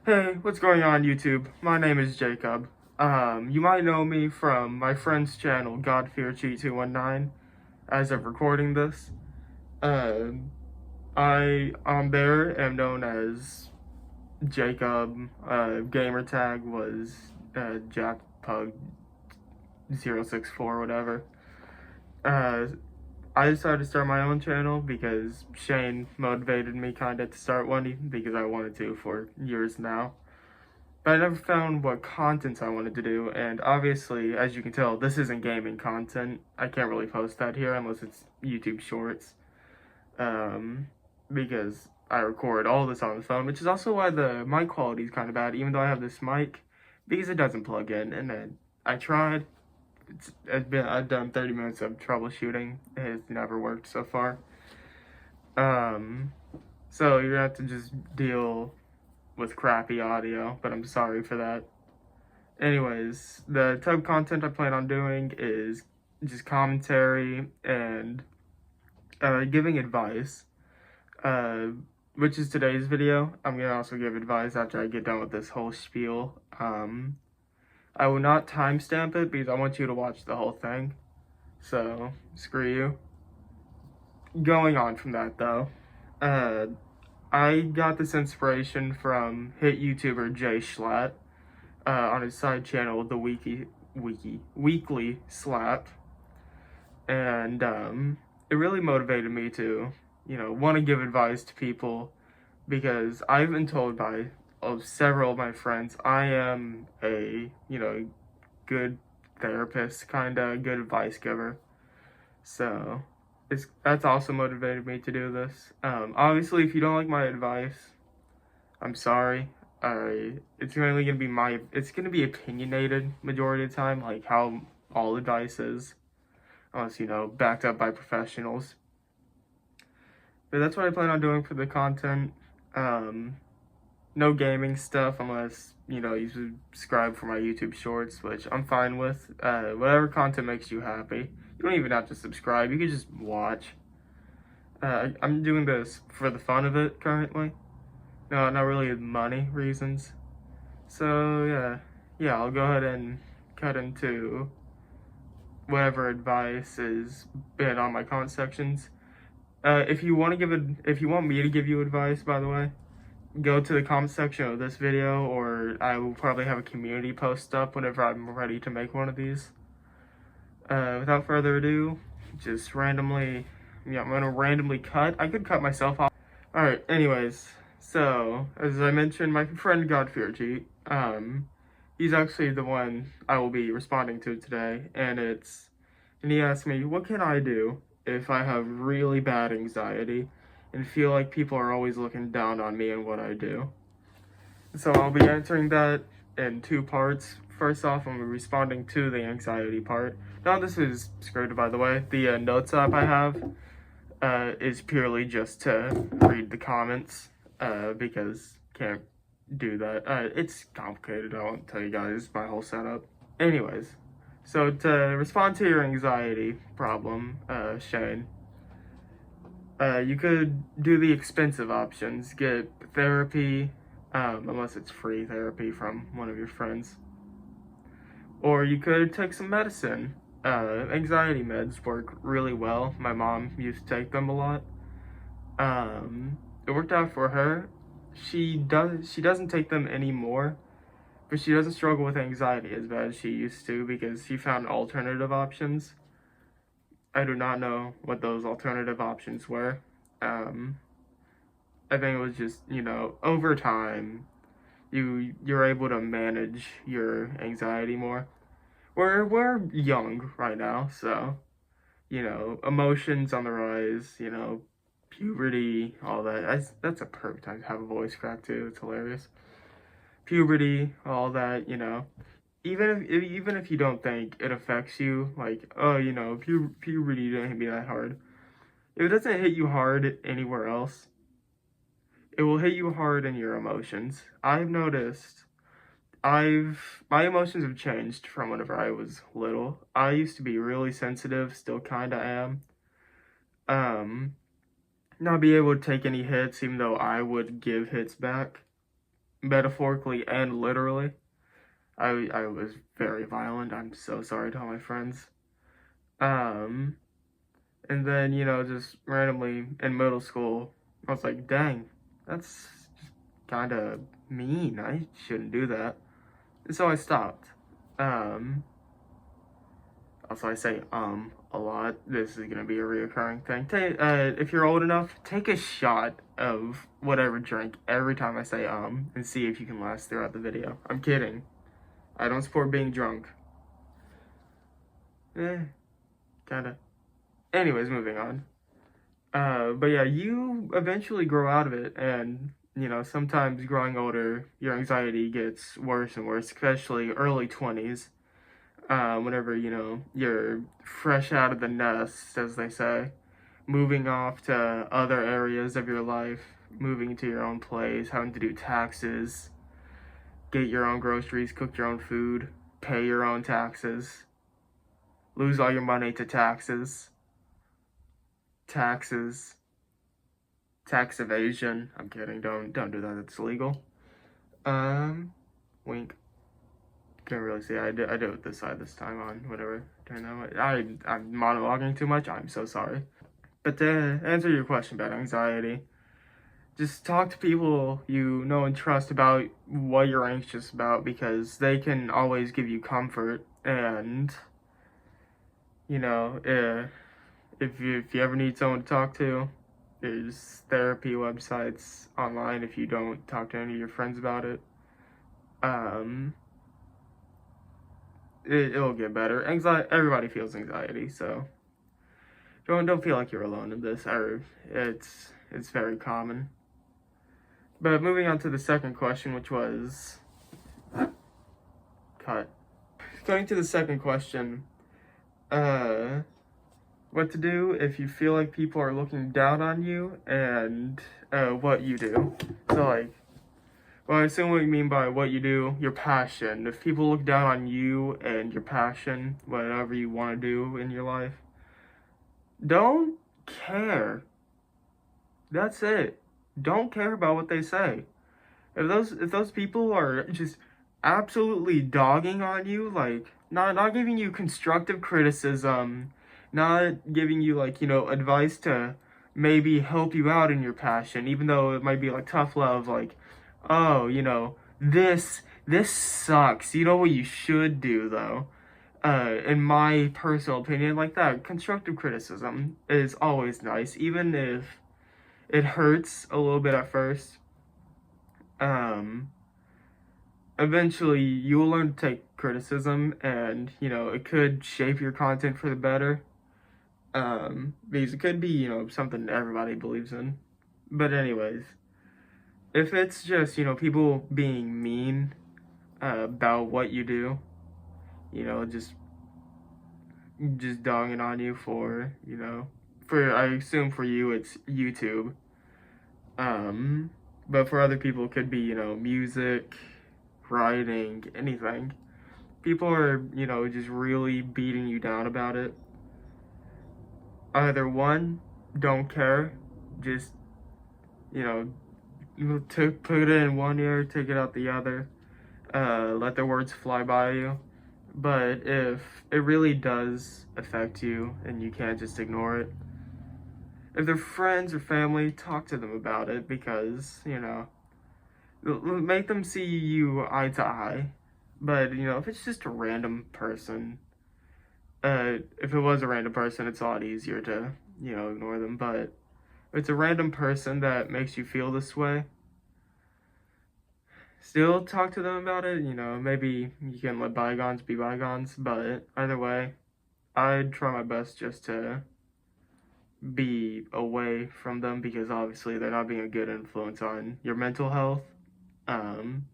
Hey, what's going on YouTube? My name is Jacob. You might know me from my friend's channel, GodFearCheat219, as of recording this. I on there am known as Jacob. Gamer tag was JackPug064, whatever. Uh, I decided to start my own channel because Shane motivated me kinda to start one because I wanted to for years now. But I never found what contents I wanted to do, and obviously, as you can tell, this isn't gaming content. I can't really post that here unless it's YouTube Shorts, um, because I record all this on the phone, which is also why the mic quality is kind of bad, even though I have this mic, because it doesn't plug in, and then I tried. I've done 30 minutes of troubleshooting. It has never worked so far. Um, so you're gonna have to just deal with crappy audio, but I'm sorry for that. Anyways, the type of content I plan on doing is just commentary and giving advice, uh, which is today's video. I'm gonna also give advice after I get done with this whole spiel. I will not timestamp it because I want you to watch the whole thing. So, screw you. Going on from that though, I got this inspiration from hit YouTuber Jay Schlatt. On his side channel, the Weekly Slap, and it really motivated me to, want to give advice to people because I've been told by several of my friends I am a, good therapist, kind of good advice giver. So that's also motivated me to do this. Obviously, if you don't like my advice, I'm sorry. It's mainly it's gonna be opinionated majority of the time, like how all advice is, unless, backed up by professionals. But that's what I plan on doing for the content. No gaming stuff unless, you subscribe for my YouTube shorts, which I'm fine with. Whatever content makes you happy. You don't even have to subscribe, you can just watch. I'm doing this for the fun of it currently. No, not really money reasons. So yeah, I'll go ahead and cut into whatever advice is been on my comment sections. If you want me to give you advice, by the way, go to the comment section of this video, or I will probably have a community post up whenever I'm ready to make one of these. Without further ado, just I'm gonna randomly cut. I could cut myself off. Alright, anyways. So, as I mentioned, my friend Godfearcheat, he's actually the one I will be responding to today, and he asked me, what can I do if I have really bad anxiety and feel like people are always looking down on me and what I do? So I'll be answering that in two parts. First off, I'm responding to the anxiety part. Now this is scripted, by the way. The notes app I have is purely just to read the comments. Because can't do that. It's complicated. I won't tell you guys my whole setup. Anyways, so to respond to your anxiety problem, Shane, you could do the expensive options. Get therapy, unless it's free therapy from one of your friends. Or you could take some medicine. Anxiety meds work really well. My mom used to take them a lot. It worked out for her. She doesn't take them anymore, but she doesn't struggle with anxiety as bad as she used to because she found alternative options. I do not know what those alternative options were. I think it was just, over time, you're able to manage your anxiety more. We're young right now, so, emotions on the rise, puberty, all that. That's a perfect time to have a voice crack too. It's hilarious. Puberty, all that, even if you don't think it affects you, like, oh, puberty didn't hit me that hard. If it doesn't hit you hard anywhere else, it will hit you hard in your emotions. I've noticed my emotions have changed from whenever I was little. I used to be really sensitive, still kinda am. Not be able to take any hits, even though I would give hits back. metaphorically and literally. I was very violent. I'm so sorry to all my friends. Um, and then, just randomly in middle school, I was like, dang, that's just kind of mean. I shouldn't do that. And so I stopped. Um, Also, I say a lot. This is gonna be a reoccurring thing. If you're old enough, take a shot of whatever drink every time I say and see if you can last throughout the video. I'm kidding. I don't support being drunk. Kinda. Anyways, moving on. But yeah, you eventually grow out of it, and sometimes growing older, your anxiety gets worse and worse, especially early 20s. Whenever you're fresh out of the nest, as they say, moving off to other areas of your life, moving to your own place, having to do taxes, get your own groceries, cook your own food, pay your own taxes, lose all your money to taxes, tax evasion. I'm kidding. Don't do that. It's illegal. Wink. Can't really see. I did it with this side this time on whatever. Turn that way. I'm monologuing too much. I'm so sorry. But to answer your question about anxiety, just talk to people you know and trust about what you're anxious about, because they can always give you comfort. And if you ever need someone to talk to, there's therapy websites online if you don't talk to any of your friends about it. It'll get better. Everybody feels anxiety, so don't feel like you're alone in this. Or it's very common. But moving on to the second question, which was cut. Going to the second question, what to do if you feel like people are looking down on you, and what you do. So well, I assume what you mean by what you do, your passion. If people look down on you and your passion, whatever you want to do in your life, don't care. That's it. Don't care about what they say. If those people are just absolutely dogging on you, like not giving you constructive criticism, not giving you advice to maybe help you out in your passion, even though it might be like tough love, like, oh, this sucks. You know what you should do though? In my personal opinion, like that, constructive criticism is always nice, even if it hurts a little bit at first. Eventually you will learn to take criticism, and it could shape your content for the better. Because it could be something everybody believes in. But anyways, if it's just people being mean about what you do, just dogging on you for I assume for you it's YouTube. But for other people it could be music, writing, anything. People are just really beating you down about it. Either one, don't care, just to put it in one ear, take it out the other. Let the words fly by you. But if it really does affect you and you can't just ignore it, if they're friends or family, talk to them about it, because make them see you eye to eye. But if it's just a random person, if it was a random person, it's a lot easier to ignore them. But if it's a random person that makes you feel this way, still talk to them about it. Maybe you can let bygones be bygones, but either way, I'd try my best just to be away from them, because obviously they're not being a good influence on your mental health. And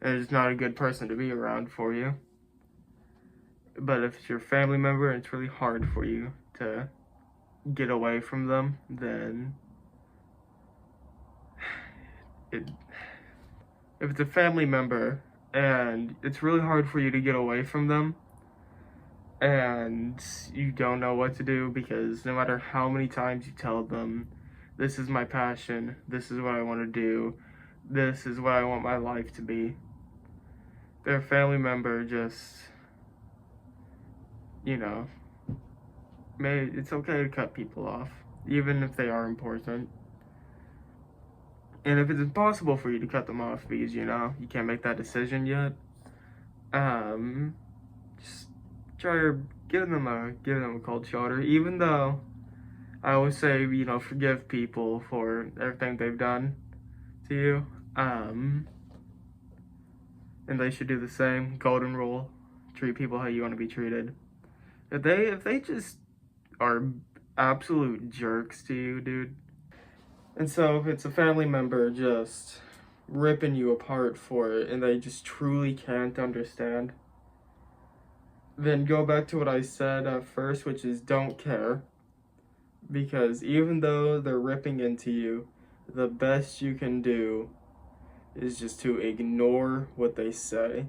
it's not a good person to be around for you. But if it's your family member and it's really hard for you to get away from them, then if it's a family member and it's really hard for you to get away from them, and you don't know what to do, because no matter how many times you tell them, this is my passion, this is what I want to do, this is what I want my life to be. Their family member just, you know, it's okay to cut people off, even if they are important. And if it's impossible for you to cut them off because, you know, you can't make that decision yet, just try giving them a cold shoulder, even though I always say, you know, forgive people for everything they've done to you. And they should do the same. Golden rule: treat people how you want to be treated. If they just are absolute jerks to you, dude. And so if it's a family member just ripping you apart for it and they just truly can't understand, then go back to what I said at first, which is don't care. Because even though they're ripping into you, the best you can do is just to ignore what they say.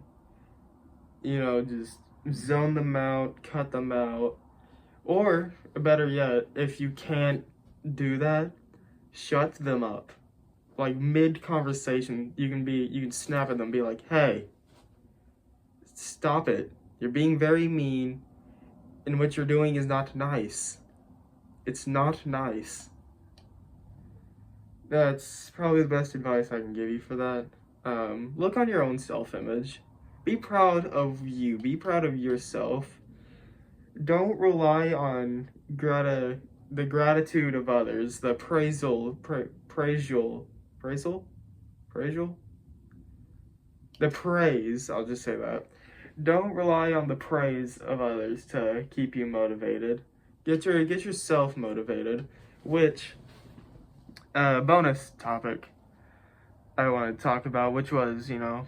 You know, just zone them out, cut them out. Or, better yet, if you can't do that, shut them up. Like mid-conversation, you can snap at them, be like, hey, stop it. You're being very mean, and what you're doing is not nice. It's not nice. That's probably the best advice I can give you for that. Look on your own self-image. Be proud of you. Be proud of yourself. Don't rely on the gratitude of others, the praisal, the praise, I'll just say that. Don't rely on the praise of others to keep you motivated. Get yourself motivated, which, bonus topic I want to talk about, which was, you know,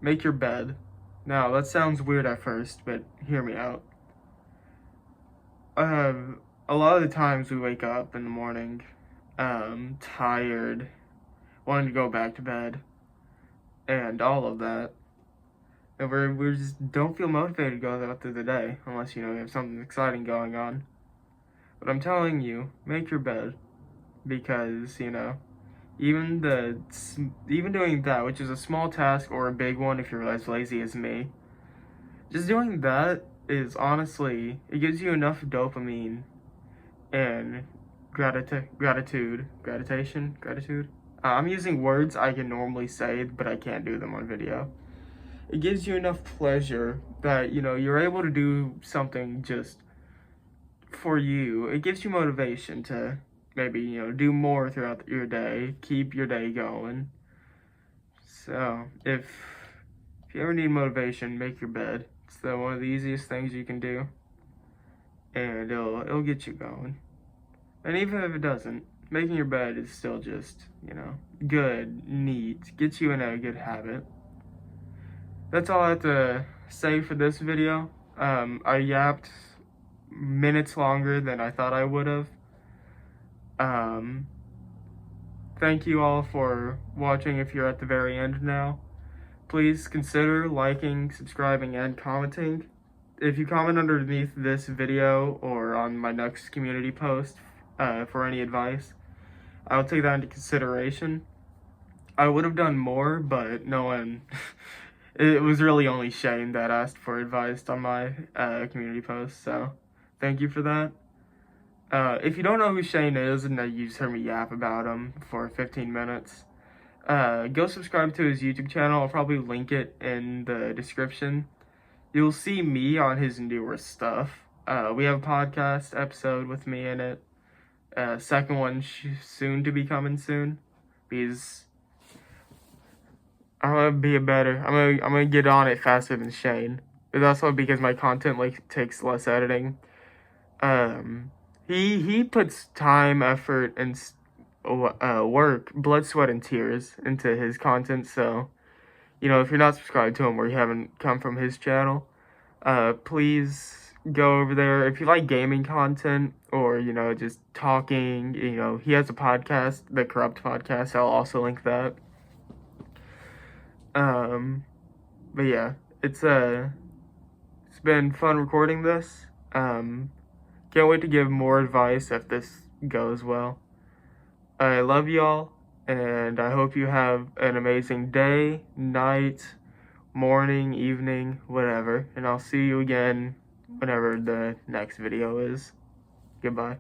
make your bed. Now, that sounds weird at first, but hear me out. A lot of the times we wake up in the morning, tired, wanting to go back to bed, and all of that. And we just don't feel motivated to go out through the day, unless, you know, you have something exciting going on. But I'm telling you, make your bed, because, you know, even doing that, which is a small task or a big one if you're as lazy as me, just doing that is honestly, it gives you enough dopamine and gratitude. I'm using words I can normally say, but I can't do them on video. It gives you enough pleasure that, you know, you're able to do something just for you. It gives you motivation to maybe, you know, do more throughout your day, keep your day going. So if you ever need motivation, make your bed. It's one of the easiest things you can do, and it'll get you going. And even if it doesn't, making your bed is still just, you know, good, neat, gets you in a good habit. That's all I have to say for this video. I yapped minutes longer than I thought I would have. Thank you all for watching if you're at the very end now. Please consider liking, subscribing, and commenting. If you comment underneath this video or on my next community post for any advice, I'll take that into consideration. I would have done more, but no one... It was really only Shane that asked for advice on my community post, so thank you for that. If you don't know who Shane is and you just heard me yap about him for 15 minutes, go subscribe to his YouTube channel. I'll probably link it in the description. You'll see me on his newer stuff. We have a podcast episode with me in it. Second one soon to be coming soon, because I'm gonna get on it faster than Shane. But also because my content takes less editing. He puts time, effort, and work, blood, sweat, and tears into his content. So, you know, if you're not subscribed to him or you haven't come from his channel, please go over there. If you like gaming content or, you know, just talking, you know, he has a podcast, the Corrupt Podcast. I'll also link that. But yeah, it's been fun recording this. Can't wait to give more advice if this goes well. I love y'all, And I hope you have an amazing day, night, morning, evening, whatever. And I'll see you again whenever the next video is. Goodbye.